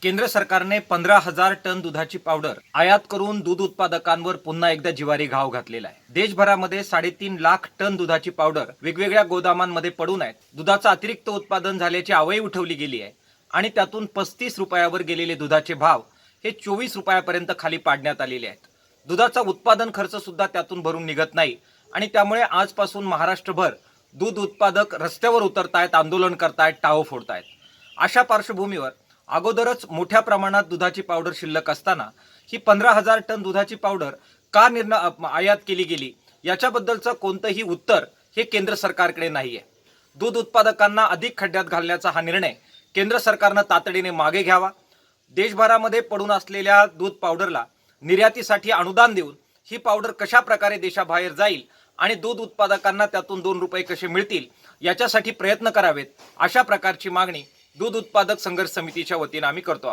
केंद्र सरकारने 15,000 टन दुधाची पावडर आयात करून दूध उत्पादकांवर पुन्हा एकदा जिवारी घाव घातलेला आहे। देशभरामध्ये 3.5 लाख टन दुधाची पावडर वेगवेगळ्या गोदामांमध्ये पडून आहेत। दुधाचं अतिरिक्त उत्पादन झाल्याची आवई उठवली गेली आहे आणि त्यातून 35 रुपयावर गेलेले दुधाचे भाव हे 24 रुपयापर्यंत खाली पाडण्यात आलेले आहेत। दुधाचा उत्पादन खर्च सुद्धा त्यातून भरून निघत नाही आणि त्यामुळे आजपासून महाराष्ट्रभर दूध उत्पादक रस्त्यावर उतरतायत, आंदोलन करतायत, टाळं फोडतायत। अशा पार्श्वभूमीवर अगोदरच मोठ्या प्रमाणात दुधाची पावडर शिल्लक असताना ही 15,000 टन दुधाची पावडर का आयात केली गेली याच्याबद्दलचं कोणतंही उत्तर हे केंद्र सरकारकडे नाहीये। दूध उत्पादकांना अधिक खड्ड्यात घालण्याचा हा निर्णय केंद्र सरकारनं तातडीने मागे घ्यावा। देशभरामध्ये पडून असलेल्या दूध पावडरला निर्यातीसाठी अनुदान देऊन ही पावडर कशा प्रकारे देशाबाहेर जाईल आणि दूध उत्पादकांना त्यातून 2 रुपये कसे मिळतील याच्यासाठी प्रयत्न करावेत, अशा प्रकारची मागणी दूध उत्पादक संघर्ष समितीच्या वतीने आम्ही करतो आहोत।